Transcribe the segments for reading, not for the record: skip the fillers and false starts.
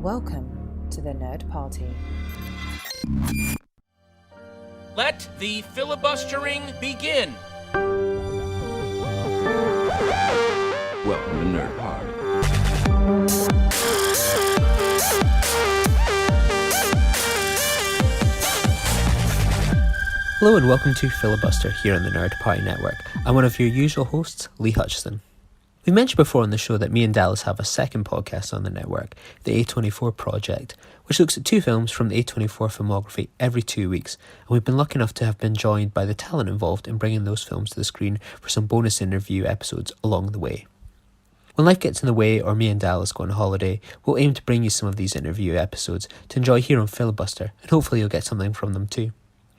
Welcome to the Nerd Party. Let the filibustering begin. Welcome to Nerd Party. Hello and welcome to Filibuster here on the Nerd Party Network. I'm one of your usual hosts, Lee Hutchison. We mentioned before on the show that me and Dallas have a second podcast on the network, the A24 Project, which looks at two films from the A24 filmography every 2 weeks, and we've been lucky enough to have been joined by the talent involved in bringing those films to the screen for some bonus interview episodes along the way. When life gets in the way or me and Dallas go on holiday, we'll aim to bring you some of these interview episodes to enjoy here on Filibuster, and hopefully you'll get something from them too.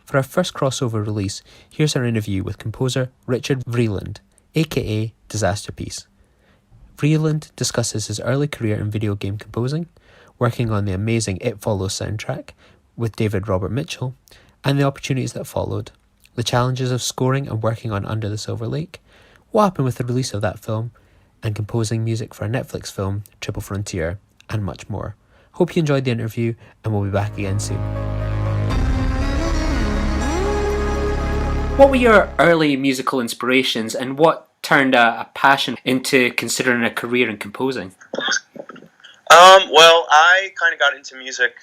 For our first crossover release, here's our interview with composer Richard Vreeland, aka Disasterpeace. Vreeland discusses his early career in video game composing, working on the amazing It Follows soundtrack with David Robert Mitchell, and the opportunities that followed, the challenges of scoring and working on Under the Silver Lake, what happened with the release of that film, and composing music for a Netflix film, Triple Frontier, and much more. Hope you enjoyed the interview, and we'll be back again soon. What were your early musical inspirations, and what turned a passion into considering a career in composing? Well, I kind of got into music,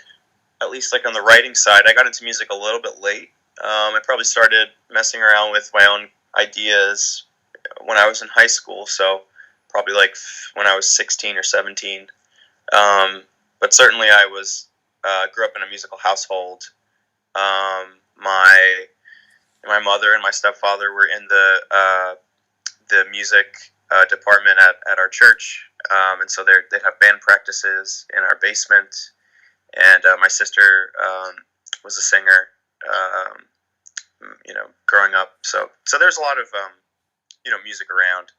at least like on the writing side. I got into music a little bit late. I probably started messing around with my own ideas when I was in high school, so probably like when I was 16 or 17. But certainly I grew up in a musical household. My mother and my stepfather were in the music department at our church, and so they'd have band practices in our basement, and my sister was a singer, growing up, so there's a lot of music around.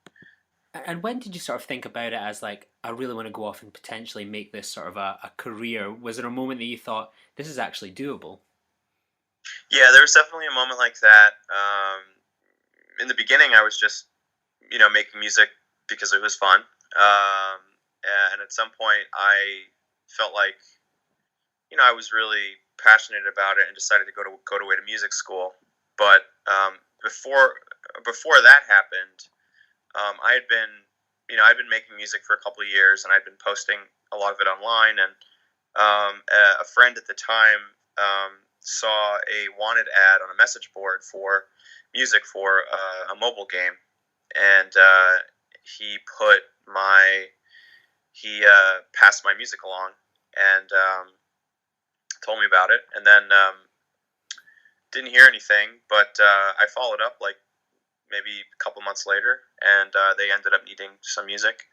And when did you sort of think about it as like, I really want to go off and potentially make this sort of a career? Was there a moment that you thought, this is actually doable? Yeah, there was definitely a moment like that. In the beginning, I was just making music because it was fun. And at some point I felt like, I was really passionate about it and decided to go away to music school. But before that happened, I'd been making music for a couple of years, and I'd been posting a lot of it online. And a friend at the time saw a wanted ad on a message board for music for a mobile game. And he passed my music along and told me about it, and then didn't hear anything, but I followed up like maybe a couple months later, and they ended up needing some music.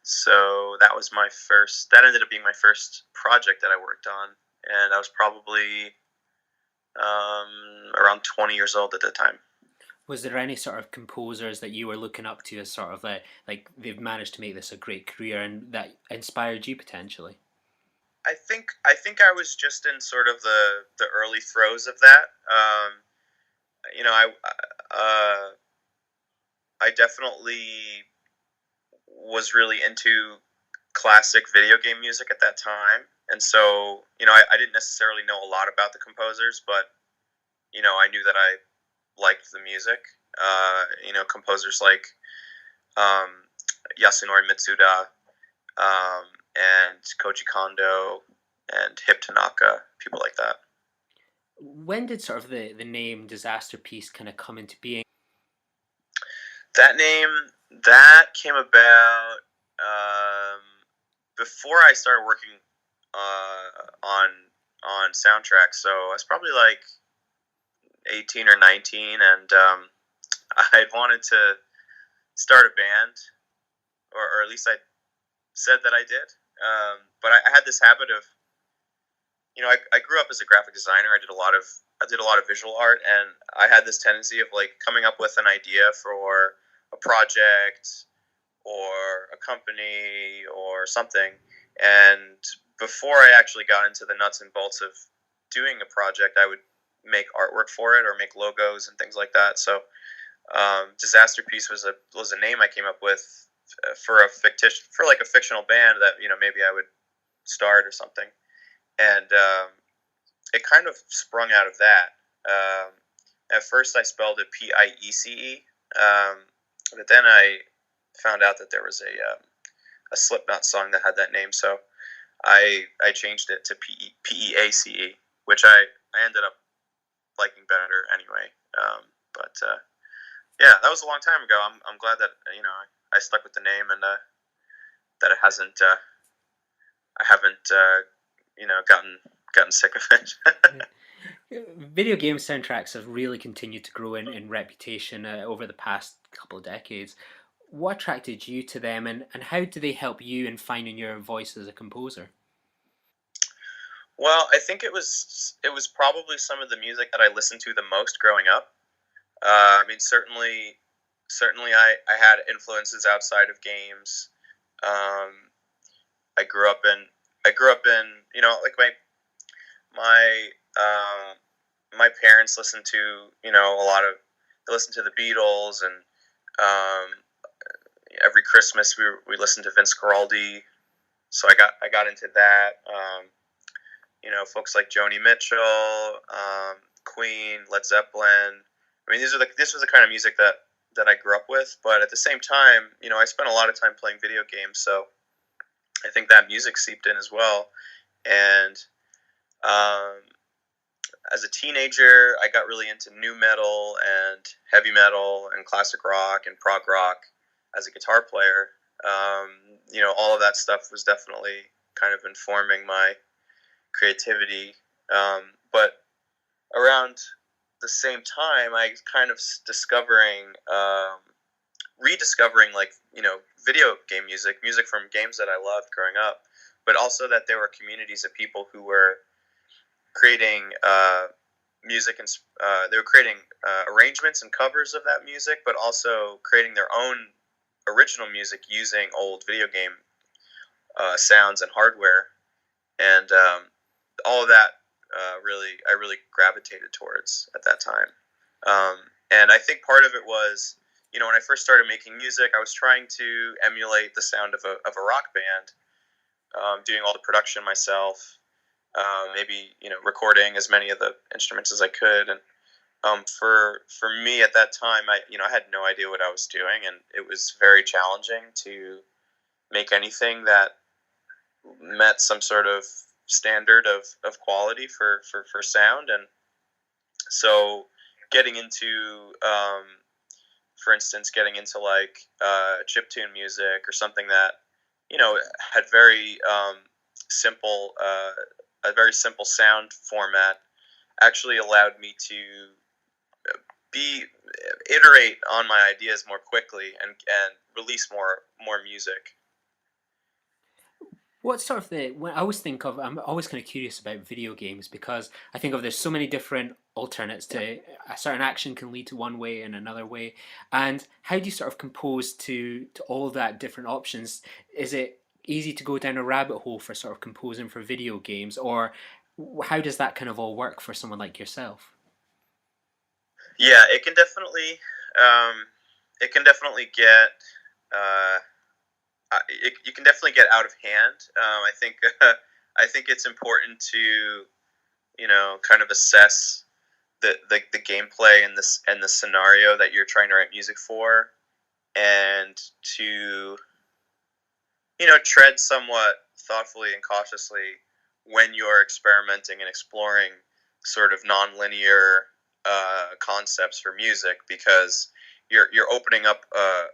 So that ended up being my first project that I worked on, and I was probably around 20 years old at the time. Was there any sort of composers that you were looking up to as sort of like they've managed to make this a great career and that inspired you potentially? I think I was just in sort of the early throes of that. I definitely was really into classic video game music at that time, and so I didn't necessarily know a lot about the composers, but I knew that I liked the music. Composers like Yasunori Mitsuda and Koji Kondo and Hip Tanaka, people like that. When did sort of the name Disasterpeace kind of come into being? That name, that came about before I started working on soundtracks. So I was probably like 18 or 19, and I wanted to start a band, or at least I said that I did. But I had this habit of, I grew up as a graphic designer. I did a lot of visual art, and I had this tendency of like coming up with an idea for a project or a company or something. And before I actually got into the nuts and bolts of doing a project, I would make artwork for it or make logos and things like that. So Disasterpeace was a name I came up with for a fictional band that maybe I would start or something. And it kind of sprung out of that. At first, I spelled it Piece, but then I found out that there was a Slipknot song that had that name, so I changed it to Peace, which I ended up liking better anyway. But yeah, that was a long time ago. I'm glad that I stuck with the name, and that it hasn't I haven't gotten sick of it. Video game soundtracks have really continued to grow in reputation over the past couple of decades. What attracted you to them, and how do they help you in finding your voice as a composer? Well, I think it was probably some of the music that I listened to the most growing up. I mean, certainly I had influences outside of games. I grew up in like my my parents listened to they listened to the Beatles, and every Christmas we listened to Vince Guaraldi, so I got into that. Folks like Joni Mitchell, Queen, Led Zeppelin. I mean, this was the kind of music that I grew up with, but at the same time, I spent a lot of time playing video games, so I think that music seeped in as well. And as a teenager, I got really into nu metal and heavy metal and classic rock and prog rock as a guitar player. All of that stuff was definitely kind of informing my creativity. But around the same time, I kind of rediscovering video game music from games that I loved growing up, but also that there were communities of people who were creating music, and they were creating arrangements and covers of that music, but also creating their own original music using old video game sounds and hardware, and all of that I really gravitated towards at that time. And I think part of it was, when I first started making music, I was trying to emulate the sound of a rock band, doing all the production myself, maybe recording as many of the instruments as I could. And for me at that time, I had no idea what I was doing, and it was very challenging to make anything that met some sort of standard of quality for sound. And so getting into for instance, getting into like chiptune music or something that had very simple a very simple sound format actually allowed me to iterate on my ideas more quickly and release more music. What sort of when I always think of, I'm always kind of curious about video games, because I think of there's so many different alternates to a certain action can lead to one way and another way. And how do you sort of compose to all that different options? Is it easy to go down a rabbit hole for sort of composing for video games, or how does that kind of all work for someone like yourself? Yeah, it can definitely get you can definitely get out of hand. I think it's important to kind of assess the gameplay and the scenario that you're trying to write music for, and to tread somewhat thoughtfully and cautiously when you're experimenting and exploring sort of non-linear concepts for music, because you're opening up a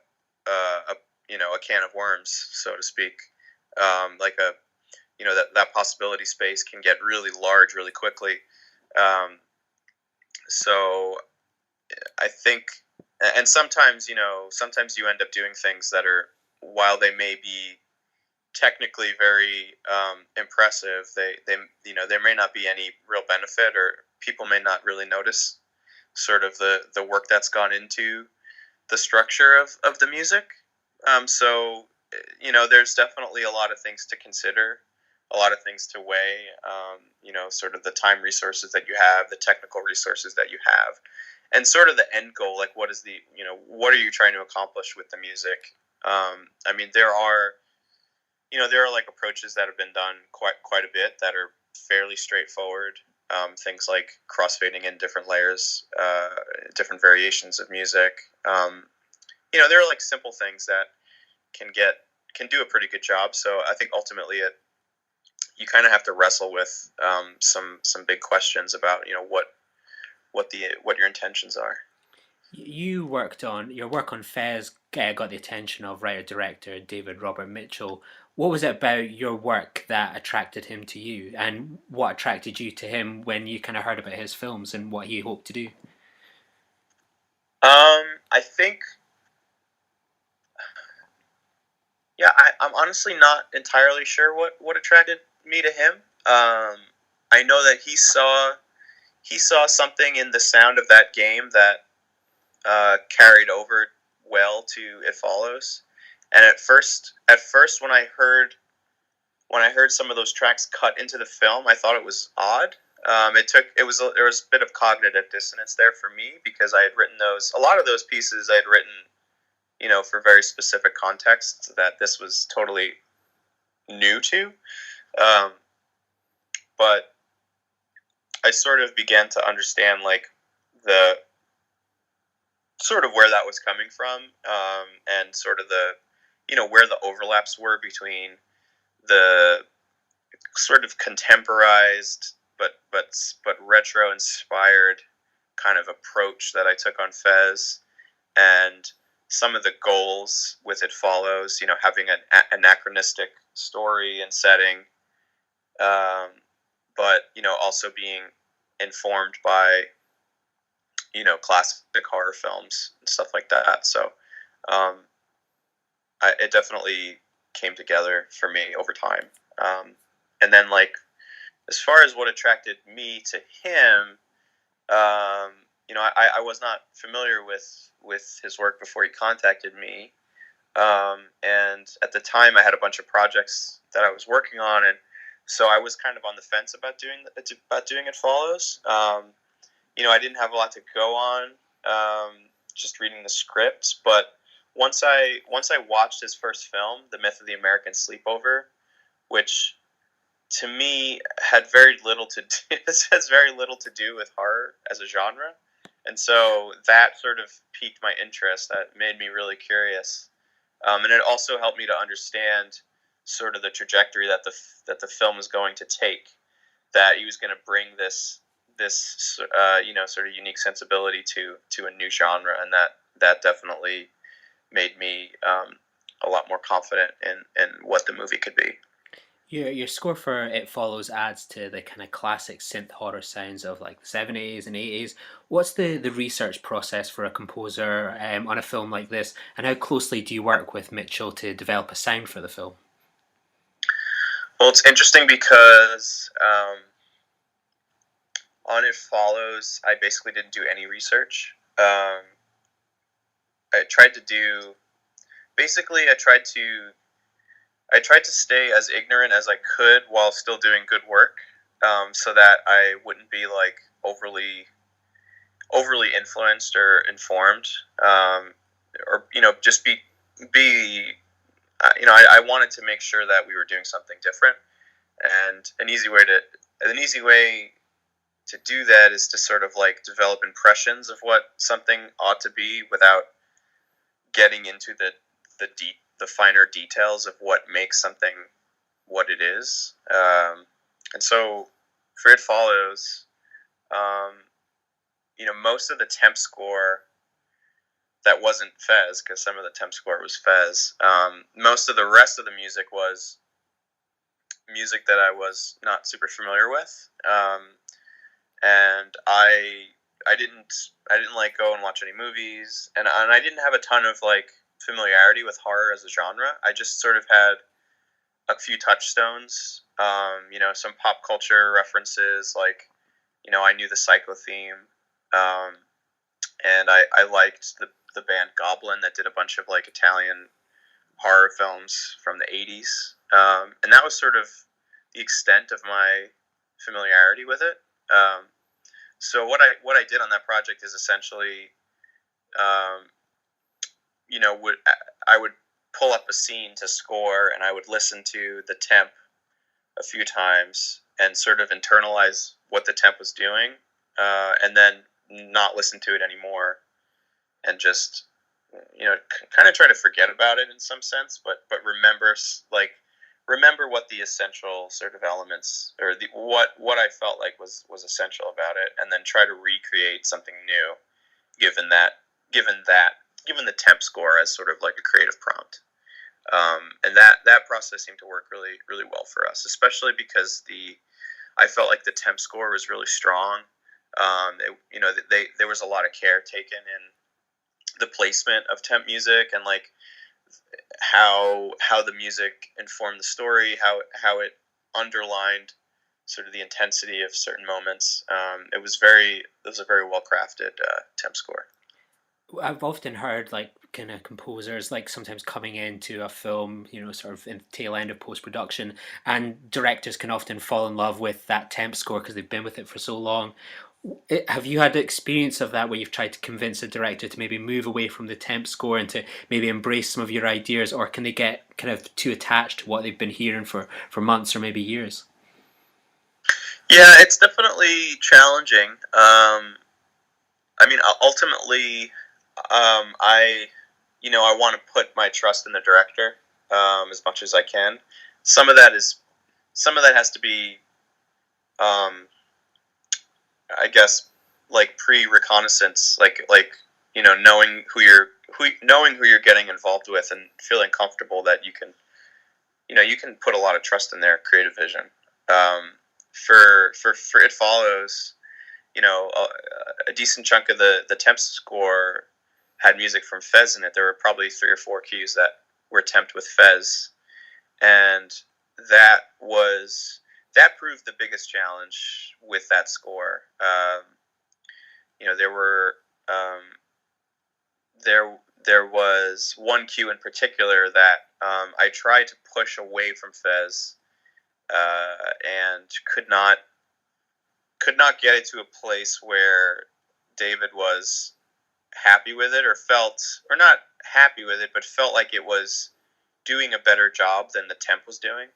can of worms, so to speak. Like that possibility space can get really large really quickly. So I think, and sometimes you end up doing things that are, while they may be technically very impressive, they there may not be any real benefit, or people may not really notice sort of the work that's gone into the structure of the music. So there's definitely a lot of things to consider, a lot of things to weigh. Sort of the time resources that you have, the technical resources that you have, and sort of the end goal. Like, what is what are you trying to accomplish with the music? I mean, there are there are like approaches that have been done quite a bit that are fairly straightforward. Things like crossfading in different layers, different variations of music. There are like simple things that can do a pretty good job. So I think ultimately you kind of have to wrestle with some big questions about what your intentions are. Your work on Fez got the attention of writer-director David Robert Mitchell. What was it about your work that attracted him to you, and what attracted you to him when you kind of heard about his films and what he hoped to do? I think, yeah, I'm honestly not entirely sure what attracted me to him. I know that he saw something in the sound of that game that carried over well to It Follows. And at first, when I heard some of those tracks cut into the film, I thought it was odd. There was a bit of cognitive dissonance there for me, because I had written a lot of those pieces I had written, for very specific contexts that this was totally new to. But I sort of began to understand like the sort of where that was coming from, and sort of the where the overlaps were between the sort of contemporized but retro inspired kind of approach that I took on Fez, and some of the goals with It Follows, having an anachronistic story and setting, but also being informed by classic horror films and stuff like that. So it definitely came together for me over time. And then, like, as far as what attracted me to him, I was not familiar with his work before he contacted me. And at the time, I had a bunch of projects that I was working on, and so I was kind of on the fence about doing It Follows. I didn't have a lot to go on, just reading the script. But once I watched his first film, The Myth of the American Sleepover, which to me had very little to do. This has very little to do with horror as a genre, and so that sort of piqued my interest. That made me really curious, and it also helped me to understand sort of the trajectory that the film was going to take. That he was going to bring this sort of unique sensibility to a new genre, and that definitely made me a lot more confident in what the movie could be. Your score for It Follows adds to the kind of classic synth horror sounds of like the 70s and 80s. What's the research process for a composer on a film like this, and how closely do you work with Mitchell to develop a sound for the film? Well, it's interesting because on It Follows, I basically didn't do any research. I tried to stay as ignorant as I could while still doing good work, so that I wouldn't be like overly influenced or informed, or just be. I wanted to make sure that we were doing something different, and an easy way to do that is to sort of like develop impressions of what something ought to be without getting into the finer details of what makes something what it is. And so for It Follows, most of the temp score that wasn't Fez, because some of the temp score was Fez, most of the rest of the music was music that I was not super familiar with. And I didn't like go and watch any movies, and I didn't have a ton of like familiarity with horror as a genre. I just sort of had a few touchstones, some pop culture references, like, I knew the Psycho theme, and I liked the band Goblin that did a bunch of like Italian horror films from the 80s, and that was sort of the extent of my familiarity with it. So what I did on that project is essentially, I would pull up a scene to score, and I would listen to the temp a few times and sort of internalize what the temp was doing, and then not listen to it anymore, and just kind of try to forget about it in some sense, but remember what the essential sort of elements, or what I felt like was essential about it, and then try to recreate something new, given the temp score as sort of like a creative prompt. And that process seemed to work really, really well for us, especially because I felt like the temp score was really strong. There was a lot of care taken in the placement of temp music, and like how the music informed the story, how it underlined sort of the intensity of certain moments. It was a very well crafted temp score. I've often heard like kind of composers like sometimes coming into a film, sort of in the tail end of post-production, and directors can often fall in love with that temp score because they've been with it for so long. Have you had the experience of that where you've tried to convince a director to maybe move away from the temp score and to maybe embrace some of your ideas, or can they get kind of too attached to what they've been hearing for months or maybe years? Yeah, it's definitely challenging. Ultimately, I want to put my trust in the director as much as I can. Some of that has to be, I guess, like pre-reconnaissance, like knowing who you're getting involved with, and feeling comfortable that you can put a lot of trust in their creative vision. For It Follows, a decent chunk of the temp score had music from Fez in it. There were probably 3 or 4 cues that were temped with Fez, and that proved the biggest challenge with that score. There was one cue in particular that I tried to push away from Fez, and could not get it to a place where David was happy with it, or not happy with it, but felt like it was doing a better job than the temp was doing.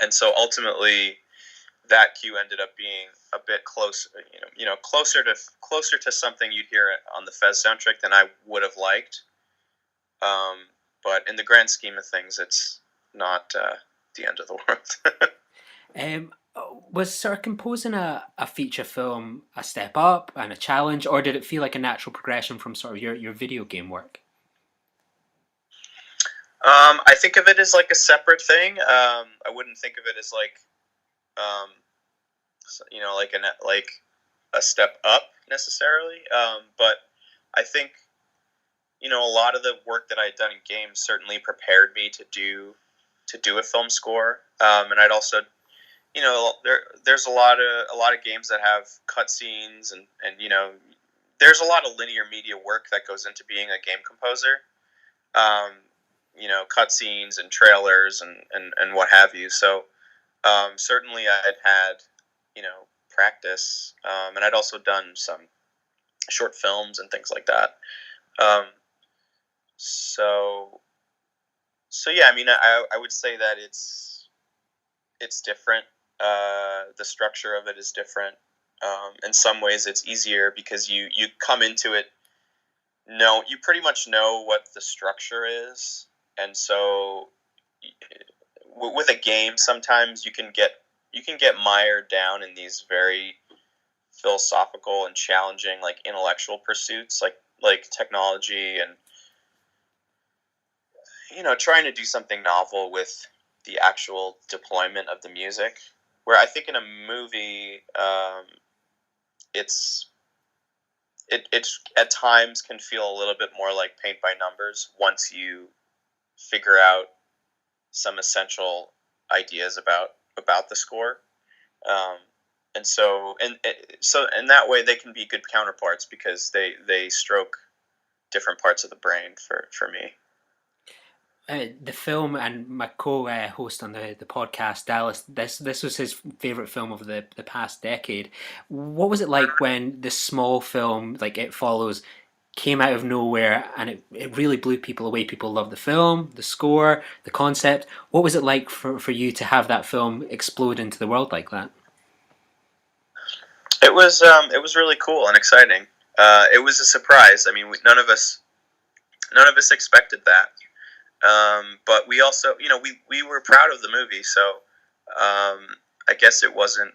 And so ultimately that cue ended up being a bit closer to something you'd hear on the Fez soundtrack than I would have liked. But in the grand scheme of things, it's not the end of the world. Was sort of composing a feature film a step up and a challenge, or did it feel like a natural progression from sort of your video game work? I think of it as like a separate thing. I wouldn't think of it as like a step up necessarily. But I think a lot of the work that I had done in games certainly prepared me to do a film score. And I'd also, there's a lot of games that have cutscenes, and there's a lot of linear media work that goes into being a game composer. Cutscenes and trailers and what have you. So certainly I'd had practice, and I'd also done some short films and things like that. So yeah, I would say that it's different. The structure of it is different. In some ways it's easier because you come into it, you pretty much know what the structure is. And so with a game, sometimes you can get mired down in these very philosophical and challenging, like intellectual pursuits, like technology, and trying to do something novel with the actual deployment of the music. Where I think in a movie, it's at times can feel a little bit more like paint by numbers once you figure out some essential ideas about the score, and so in that way they can be good counterparts because they stroke different parts of the brain for me. The film, and my co-host on the podcast, Dallas, this was his favourite film of the past decade. What was it like when the small film, like It Follows, came out of nowhere and it really blew people away. People loved the film, the score, the concept. What was it like for you to have that film explode into the world like that? It was really cool and exciting. It was a surprise. I mean, none of us expected that. But we also, we were proud of the movie, so I guess it wasn't.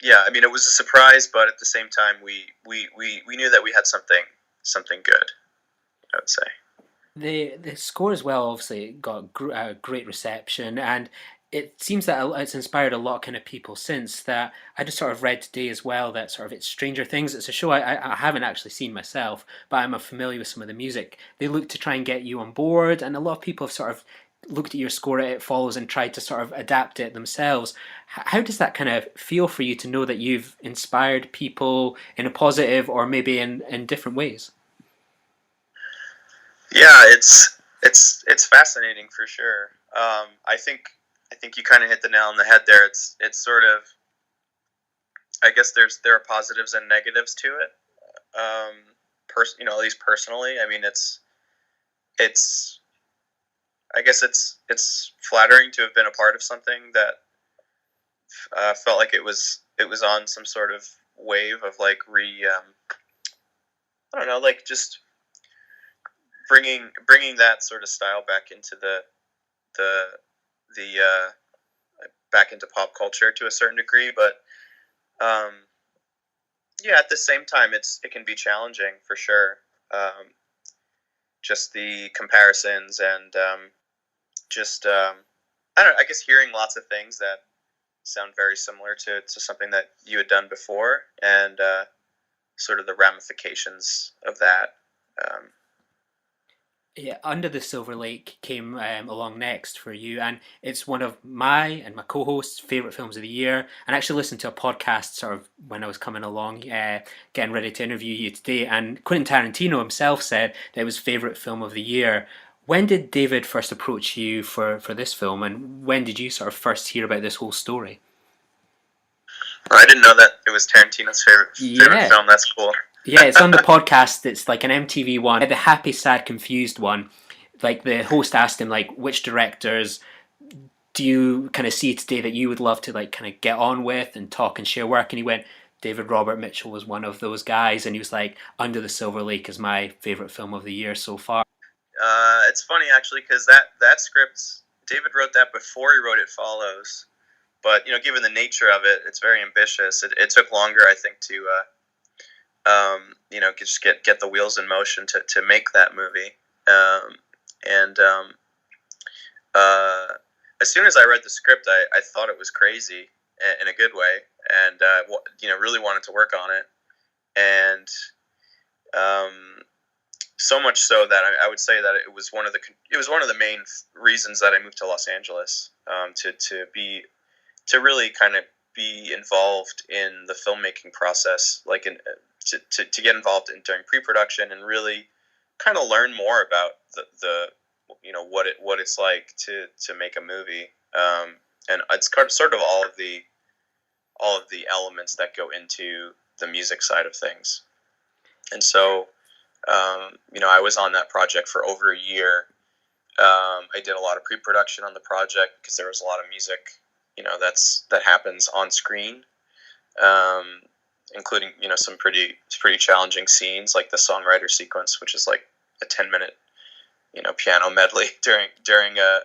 Yeah, I mean, it was a surprise, but at the same time, we knew that we had something good, I would say. The score as well obviously got great reception, and it seems that it's inspired a lot of kind of people since. That I just sort of read today as well that sort of it's Stranger Things. It's a show I haven't actually seen myself, but I'm familiar with some of the music. They look to try and get you on board, and a lot of people have sort of looked at your score, It Follows, and tried to sort of adapt it themselves. How does that kind of feel for you to know that you've inspired people in a positive or maybe in different ways? Yeah, it's fascinating for sure. I think you kind of hit the nail on the head there. It's sort of, I guess there are positives and negatives to it. At least personally, I mean, it's I guess it's flattering to have been a part of something that felt like it was on some sort of wave of like I don't know, like just bringing that sort of style back into the back into pop culture to a certain degree, but yeah, at the same time, it can be challenging for sure. Just the comparisons and I don't know, I guess hearing lots of things that sound very similar to something that you had done before, and sort of the ramifications of that. Yeah, Under the Silver Lake came along next for you, and it's one of my and my co-host's favorite films of the year. And I actually listened to a podcast sort of when I was coming along, getting ready to interview you today. And Quentin Tarantino himself said that it was favorite film of the year. When did David first approach you for this film, and when did you sort of first hear about this whole story? I didn't know that it was Tarantino's favorite film. That's cool. Yeah, it's on the podcast. It's like an MTV one, the Happy, Sad, Confused one. Like the host asked him, like, which directors do you kind of see today that you would love to like kind of get on with and talk and share work? And he went, David Robert Mitchell was one of those guys, and he was like, Under the Silver Lake is my favorite film of the year so far. It's funny actually because that script, David wrote that before he wrote It Follows, but given the nature of it, it's very ambitious. It took longer, I think, to just get the wheels in motion to make that movie. As soon as I read the script, I thought it was crazy in a good way, and really wanted to work on it, and so much so that I would say that it was one of the main reasons that I moved to Los Angeles, to really kind of be involved in the filmmaking process, like to get involved during pre-production and really kind of learn more about the what it's like to make a movie, and it's sort of all of the elements that go into the music side of things. And so I was on that project for over a year. I did a lot of pre-production on the project because there was a lot of music that happens on screen, including some pretty challenging scenes, like the songwriter sequence, which is like a 10-minute piano medley during a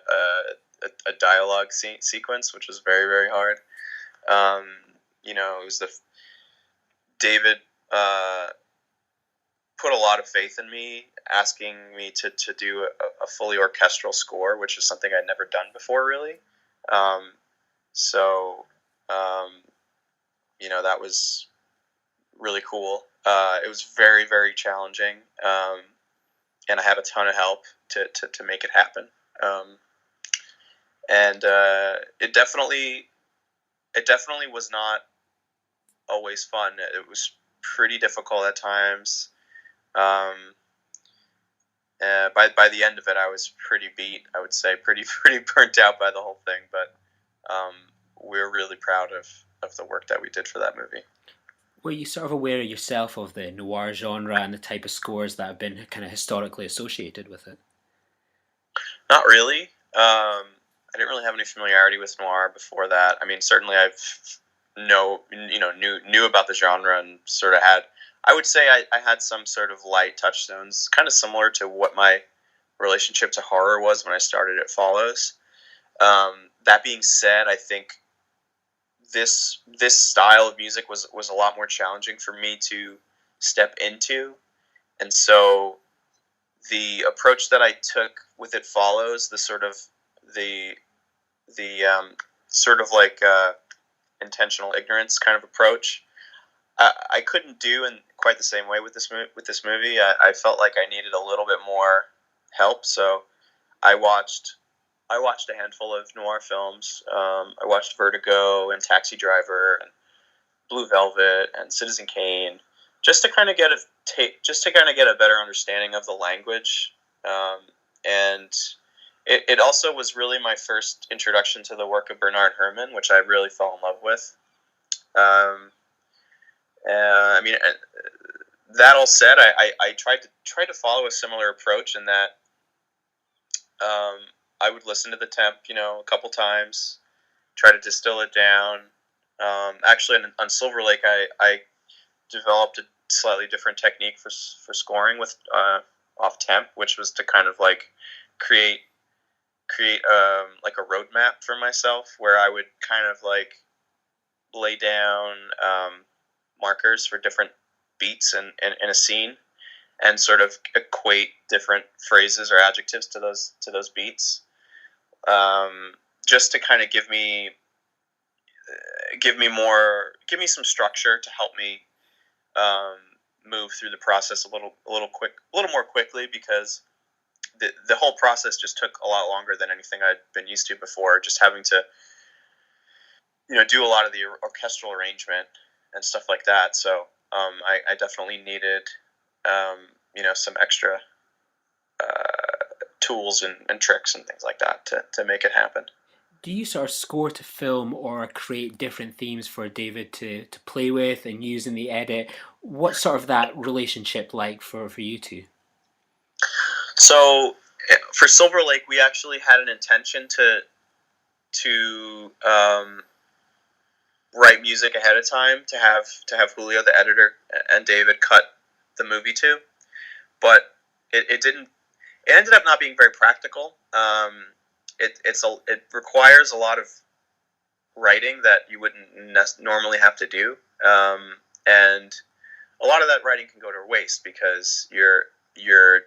dialogue sequence, which was very, very hard. It was David put a lot of faith in me, asking me to do a fully orchestral score, which is something I'd never done before, really. That was really cool. It was very, very challenging, and I had a ton of help to make it happen. It definitely was not always fun. It was pretty difficult at times. By the end of it, I was pretty beat. I would say pretty burnt out by the whole thing. But we're really proud of the work that we did for that movie. Were you sort of aware yourself of the noir genre and the type of scores that have been kind of historically associated with it? Not really. I didn't really have any familiarity with noir before that. I mean, certainly knew about the genre and sort of had. I would say I had some sort of light touchstones, kind of similar to what my relationship to horror was when I started It Follows. That being said, I think this style of music was a lot more challenging for me to step into, and so the approach that I took with It Follows, the sort of the sort of like intentional ignorance kind of approach, I couldn't do in quite the same way with this movie. I felt like I needed a little bit more help, so I watched a handful of noir films. I watched Vertigo and Taxi Driver and Blue Velvet and Citizen Kane, just to kind of get a better understanding of the language. And it also was really my first introduction to the work of Bernard Herrmann, which I really fell in love with. I mean, that all said, I tried to follow a similar approach in that I would listen to the temp, a couple times, try to distill it down. Actually, on Silver Lake, I developed a slightly different technique for scoring with off temp, which was to kind of like create like a roadmap for myself, where I would kind of like lay down markers for different beats in a scene, and sort of equate different phrases or adjectives to those beats, just to kind of give me some structure to help me move through the process a little more quickly, because the whole process just took a lot longer than anything I'd been used to before. Just having to do a lot of the orchestral arrangement and stuff like that. So I definitely needed some extra tools and tricks and things like that to make it happen. Do you sort of score to film or create different themes for David to play with and use in the edit? What's sort of that relationship like for you two? So for Silver Lake, we actually had an intention to write music ahead of time, to have Julio, the editor, and David cut the movie to, but it didn't. It ended up not being very practical. It requires a lot of writing that you wouldn't normally have to do, and a lot of that writing can go to waste because you're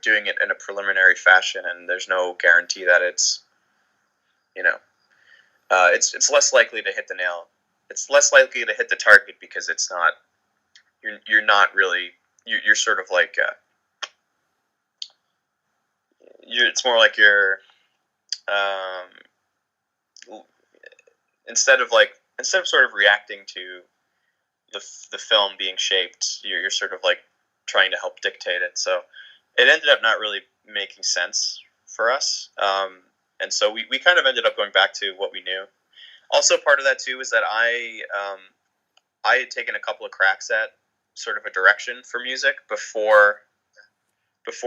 doing it in a preliminary fashion, and there's no guarantee that it's less likely to hit the nail. It's less likely to hit the target because it's not. You're not really. You're sort of like. It's more like you're. Instead of sort of reacting to the film being shaped, you're sort of like trying to help dictate it. So it ended up not really making sense for us, and so we kind of ended up going back to what we knew. Also, part of that too is that I had taken a couple of cracks at sort of a direction for music before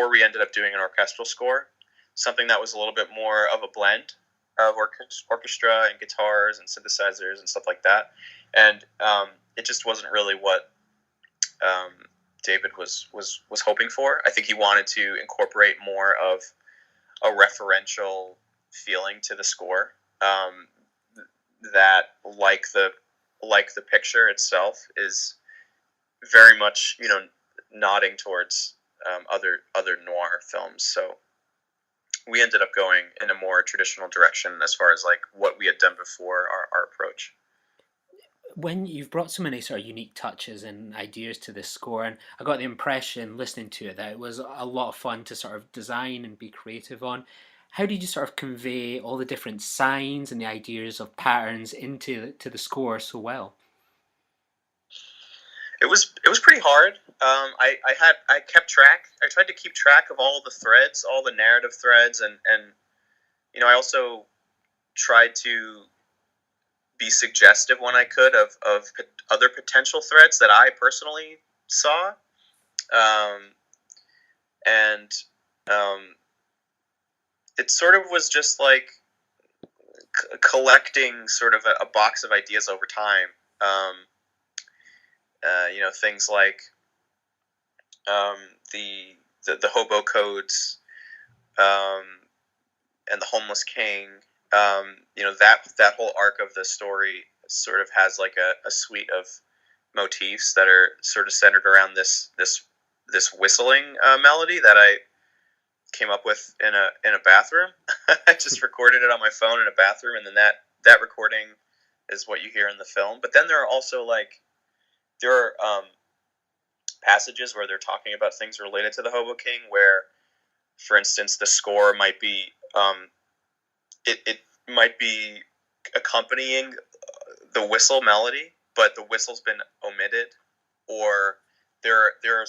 we ended up doing an orchestral score, something that was a little bit more of a blend of orchestra and guitars and synthesizers and stuff like that, and it just wasn't really what David was hoping for. I think he wanted to incorporate more of a referential feeling to the score, that like the picture itself is very much nodding towards other noir films. So we ended up going in a more traditional direction as far as like what we had done before, our approach. When you've brought so many sort of unique touches and ideas to this score, and I got the impression listening to it that it was a lot of fun to sort of design and be creative on. How did you sort of convey all the different signs and the ideas of patterns into the score so well? It was pretty hard. I kept track. I tried to keep track of all the threads, all the narrative threads, and I also tried to be suggestive when I could of other potential threads that I personally saw, and it sort of was just like collecting sort of a box of ideas over time. Things like the hobo codes, and the homeless king. That whole arc of the story sort of has like a suite of motifs that are sort of centered around this whistling melody that I came up with in a bathroom. I just recorded it on my phone in a bathroom, and then that recording is what you hear in the film. But then there are also passages where they're talking about things related to the Hobo King, where, for instance, the score might be it might be accompanying the whistle melody, but the whistle's been omitted, or there are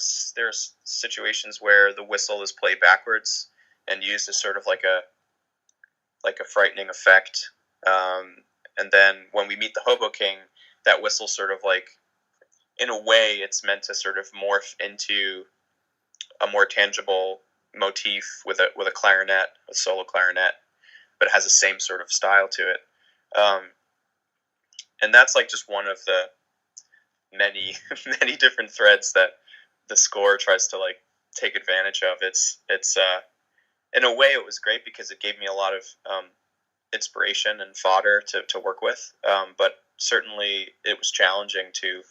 situations where the whistle is played backwards and used as sort of like a frightening effect. And then when we meet the Hobo King, that whistle sort of like, in a way, it's meant to sort of morph into a more tangible motif with a clarinet, a solo clarinet, but it has the same sort of style to it. And that's like just one of the many different threads that the score tries to like take advantage of. It's in a way it was great because it gave me a lot of inspiration and fodder to work with. But certainly it was challenging to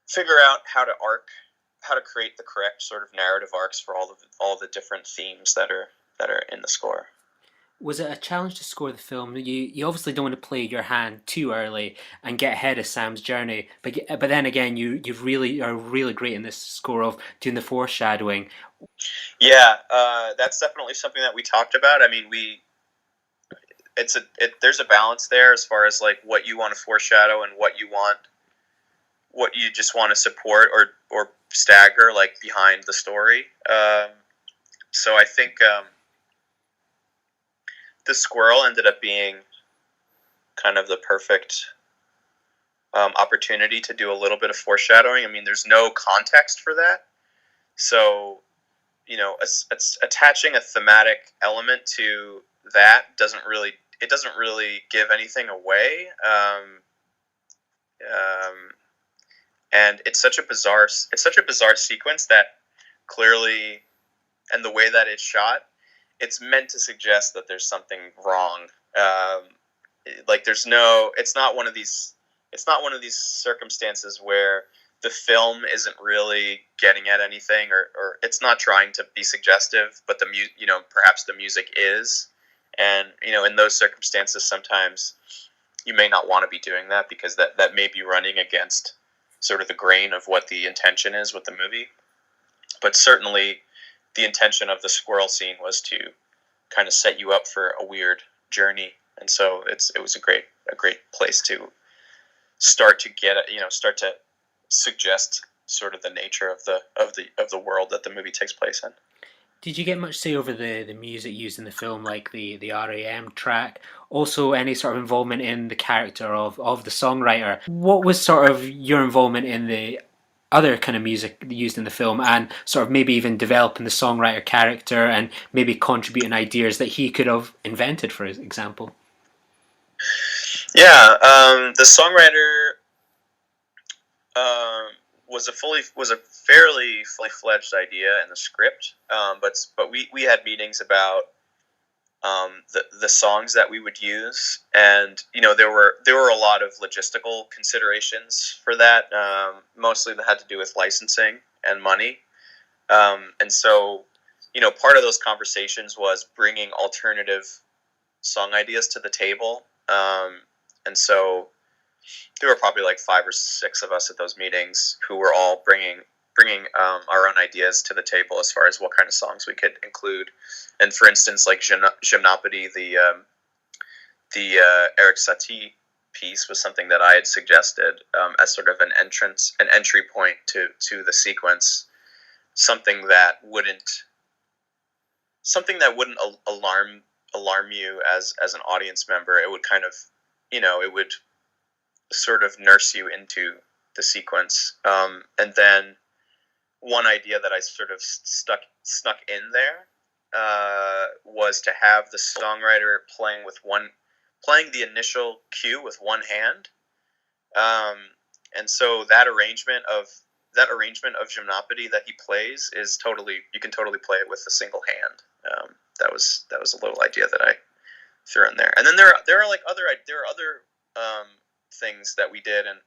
figure out how to create the correct sort of narrative arcs for all the different themes that are in the score. Was it a challenge to score the film? You obviously don't want to play your hand too early and get ahead of Sam's journey, but then again, you really are really great in this score of doing the foreshadowing. Yeah, that's definitely something that we talked about. I mean, there's a balance there as far as like what you want to foreshadow and what you just want to support or stagger like behind the story. So I think the squirrel ended up being kind of the perfect opportunity to do a little bit of foreshadowing. I mean, there's no context for that, so it's attaching a thematic element to that doesn't really give anything away. And it's such a bizarre sequence that clearly, and the way that it's shot, it's meant to suggest that there's something wrong. It's not one of these circumstances where the film isn't really getting at anything, or it's not trying to be suggestive, but perhaps the music is. And in those circumstances, sometimes you may not want to be doing that because that may be running against sort of the grain of what the intention is with the movie. But certainly the intention of the squirrel scene was to kind of set you up for a weird journey. And so it was a great place to start to suggest sort of the nature of the world that the movie takes place in. Did you get much say over the music used in the film, like the REM track? Also, any sort of involvement in the character of the songwriter? What was sort of your involvement in the other kind of music used in the film, and sort of maybe even developing the songwriter character and maybe contributing ideas that he could have invented, for example? Yeah, the songwriter was a fairly fully fledged idea in the script, but we had meetings about the songs that we would use, and there were a lot of logistical considerations for that, mostly that had to do with licensing and money, and so part of those conversations was bringing alternative song ideas to the table, and so there were probably like 5 or 6 of us at those meetings who were all bringing our own ideas to the table as far as what kind of songs we could include. And for instance, like Gymnopody, the Eric Satie piece was something that I had suggested as sort of an entry point to the sequence, something that wouldn't alarm you as an audience member. It would kind of, sort of nurse you into the sequence. And then one idea that I sort of snuck in there was to have the songwriter playing the initial cue with one hand. And so that arrangement of gymnopody that he plays is you can totally play it with a single hand. That was a little idea that I threw in there. And then there are other things that we did, and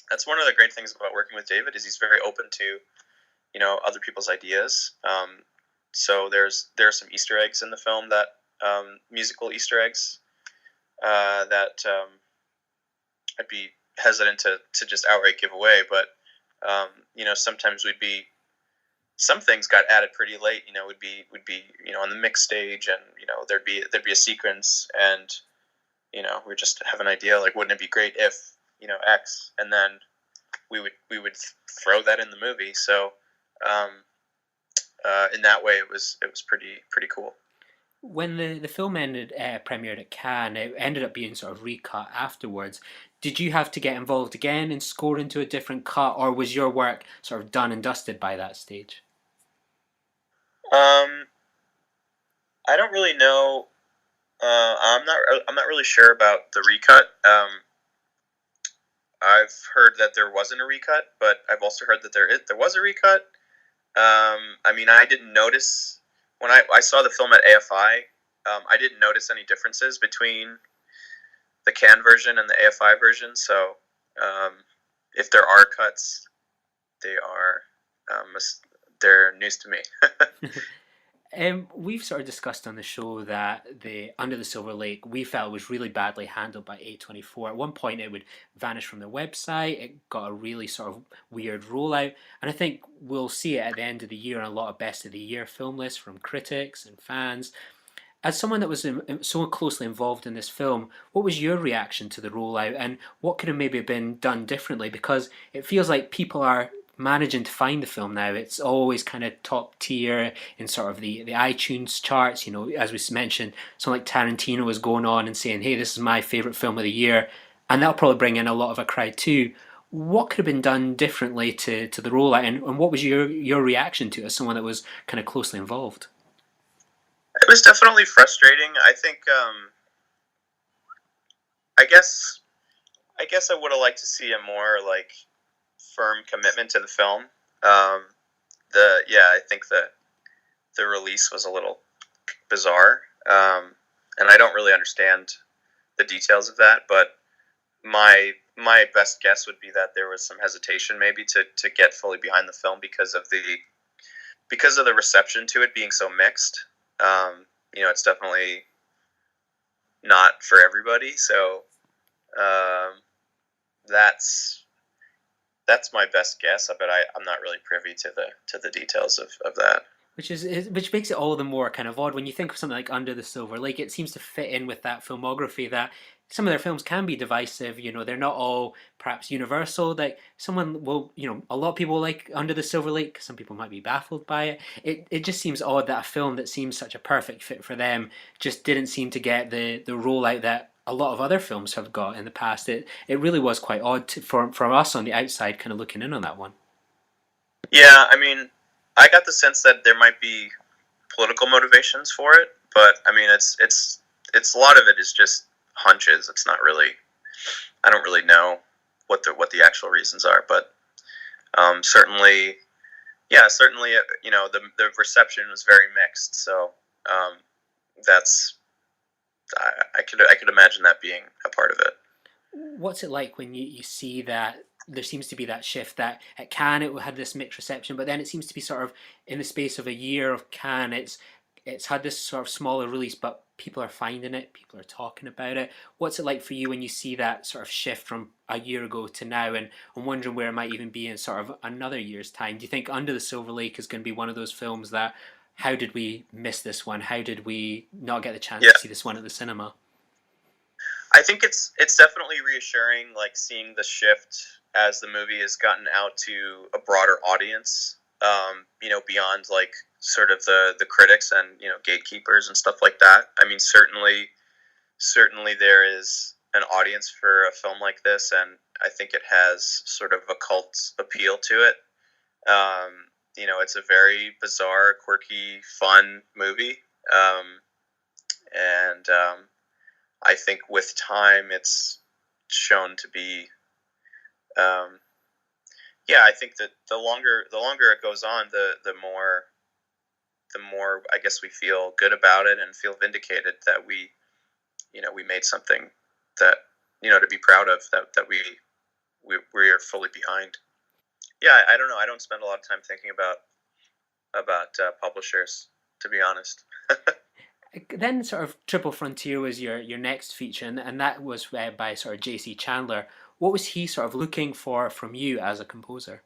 that's one of the great things about working with David is he's very open to other people's ideas. So there are some Easter eggs in the film that musical Easter eggs that I'd be hesitant to just outright give away, but sometimes some things got added pretty late. Would be on the mix stage, and there'd be a sequence, and we just have an idea like, wouldn't it be great if X, and then we would throw that in the movie. So in that way, it was pretty cool. When the film premiered at Cannes, it ended up being sort of recut afterwards. Did you have to get involved again and score into a different cut, or was your work sort of done and dusted by that stage? I don't really know. I'm not really sure about the recut. I've heard that there wasn't a recut, but I've also heard that there was a recut. I mean, I didn't notice when I saw the film at AFI. I didn't notice any differences between the Cannes version and the AFI version. So, if there are cuts, they're news to me. We've sort of discussed on the show that the Under the Silver Lake we felt was really badly handled by A24. At one point it would vanish from their website, it got a really sort of weird rollout, and I think we'll see it at the end of the year on a lot of best of the year film lists from critics and fans. As someone that was so closely involved in this film, what was your reaction to the rollout, and what could have maybe been done differently? Because it feels like people are managing to find the film now. It's always kind of top tier in sort of the iTunes charts. As we mentioned, someone like Tarantino was going on and saying, hey, this is my favourite film of the year, and that'll probably bring in a lot of a crowd too. What could have been done differently to the rollout, and what was your reaction to it as someone that was kind of closely involved? It was definitely frustrating. I think I guess I would have liked to see a more like firm commitment to the film. I think the release was a little bizarre, and I don't really understand the details of that. But my best guess would be that there was some hesitation, maybe to get fully behind the film because of the reception to it being so mixed. It's definitely not for everybody. So that's my best guess, but I'm not really privy to the details of that. Which makes it all the more kind of odd when you think of something like Under the Silver Lake. It seems to fit in with that filmography that some of their films can be divisive. They're not all perhaps universal. Like someone will, a lot of people like Under the Silver Lake. Some people might be baffled by it. It just seems odd that a film that seems such a perfect fit for them just didn't seem to get the rollout that a lot of other films have got in the past. It really was quite odd for us on the outside kind of looking in on that one. Yeah, I mean, I got the sense that there might be political motivations for it, but I mean, it's a lot of it is just hunches. It's not really, I don't really know what the actual reasons are, but certainly, the reception was very mixed. So that's I could imagine that being a part of it. What's it like when you see that there seems to be that shift that at Cannes it had this mixed reception, but then it seems to be sort of in the space of a year of Cannes, it's had this sort of smaller release, but people are finding it, people are talking about it. What's it like for you when you see that sort of shift from a year ago to now, and I'm wondering where it might even be in sort of another year's time? Do you think Under the Silver Lake is going to be one of those films that, how did we miss this one? How did we not get the chance to see this one at the cinema? I think it's definitely reassuring, like seeing the shift as the movie has gotten out to a broader audience, beyond like sort of the critics and gatekeepers and stuff like that. I mean, certainly there is an audience for a film like this, and I think it has sort of a cult appeal to it. It's a very bizarre, quirky, fun movie, and I think with time, it's shown to be. I think that the longer it goes on, the more I guess we feel good about it and feel vindicated that we made something that to be proud of, that we are fully behind. Yeah, I don't know. I don't spend a lot of time thinking about publishers, to be honest. Then sort of Triple Frontier was your next feature, and that was by sort of J.C. Chandler. What was he sort of looking for from you as a composer?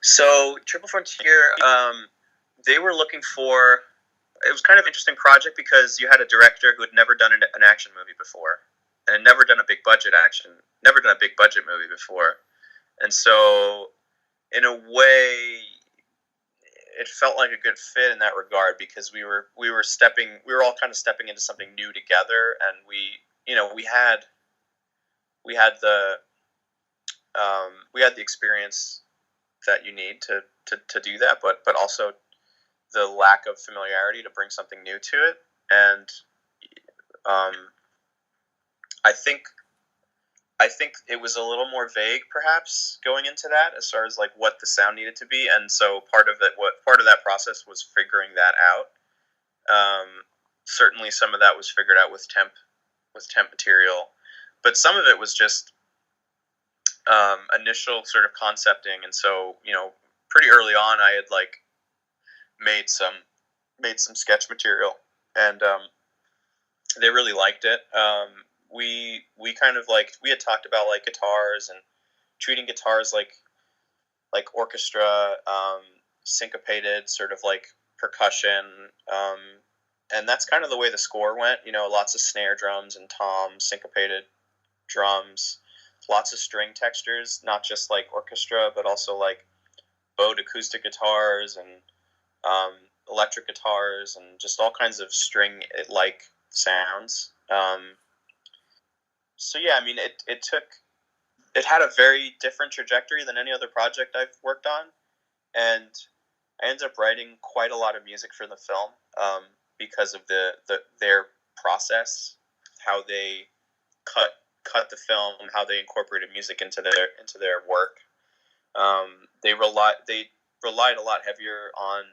So Triple Frontier, they were looking for. It was kind of an interesting project because you had a director who had never done an action movie before, and never done a big budget movie before, and so in a way, it felt like a good fit in that regard because we were all kind of stepping into something new together, and we had the experience that you need to do that, but also the lack of familiarity to bring something new to it. And I think it was a little more vague, perhaps, going into that as far as like what the sound needed to be, and so part of that process was figuring that out. Certainly, some of that was figured out with temp material, but some of it was just initial sort of concepting. And so, pretty early on, I had like made some sketch material, and they really liked it. We kind of we had talked about like guitars and treating guitars like orchestra, syncopated sort of like percussion, and that's kind of the way the score went. Lots of snare drums and toms, syncopated drums, lots of string textures, not just like orchestra, but also like bowed acoustic guitars and electric guitars and just all kinds of string-like sounds. So yeah, I mean, it had a very different trajectory than any other project I've worked on, and I ended up writing quite a lot of music for the film because of their process, how they cut the film, how they incorporated music into their work. They relied a lot heavier on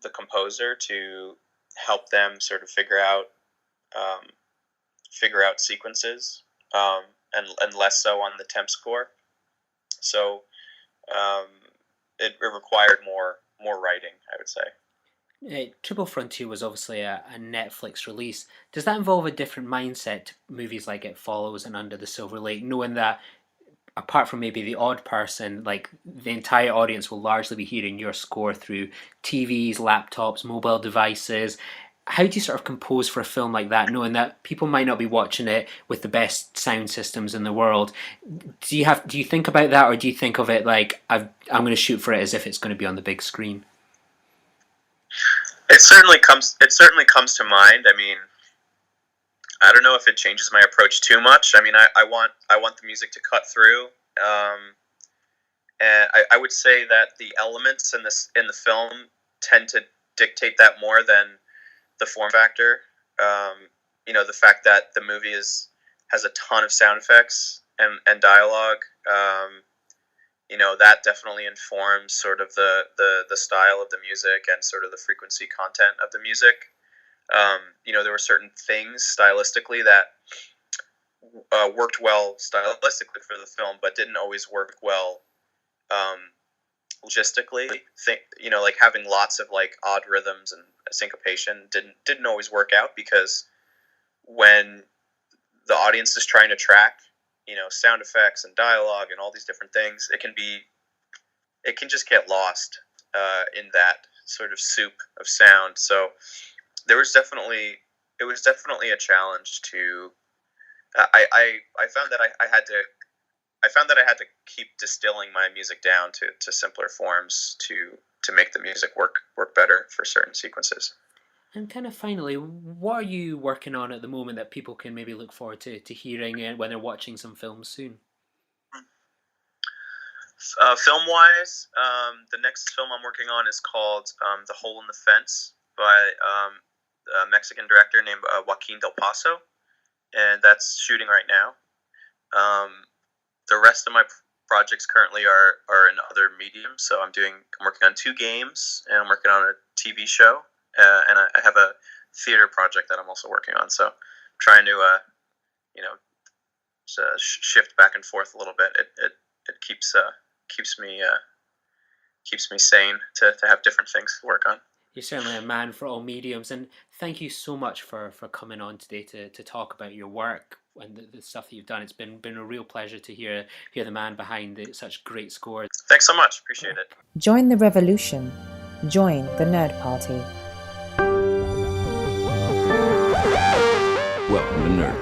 the composer to help them sort of figure out sequences, and less so on the temp score. So it required more writing, I would say. Triple Frontier was obviously a Netflix release. Does that involve a different mindset to movies like It Follows and Under the Silver Lake, knowing that apart from maybe the odd person, like the entire audience will largely be hearing your score through TVs, laptops, mobile devices? How do you sort of compose for a film like that, knowing that people might not be watching it with the best sound systems in the world? Do you think about that, or do you think of it like I'm going to shoot for it as if it's going to be on the big screen? It certainly comes to mind. I mean, I don't know if it changes my approach too much. I mean, I want the music to cut through, and I would say that the elements in the film tend to dictate that more than the form factor. The fact that the movie has a ton of sound effects and dialogue. That definitely informs sort of the style of the music and sort of the frequency content of the music. There were certain things stylistically that worked well stylistically for the film, but didn't always work well logistically. Like having lots of like odd rhythms and syncopation didn't always work out, because when the audience is trying to track sound effects and dialogue and all these different things, it can just get lost in that sort of soup of sound. So it was definitely a challenge to. I found that I had to keep distilling my music down to simpler forms to make the music work better for certain sequences. And kind of finally, what are you working on at the moment that people can maybe look forward to hearing when they're watching some films soon? Film-wise, the next film I'm working on is called The Hole in the Fence by a Mexican director named Joaquin Del Paso, and that's shooting right now. The rest of my projects currently are in other mediums, so I'm working on 2 games, and I'm working on a TV show, and I have a theater project that I'm also working on. So I'm trying to shift back and forth a little bit. It keeps me sane to have different things to work on. You're certainly a man for all mediums, and thank you so much for coming on today to talk about your work and the stuff that you've done. It's been a real pleasure to hear the man behind such great scores. Thanks so much. Appreciate it. Join the revolution. Join the Nerd Party. Welcome to Nerd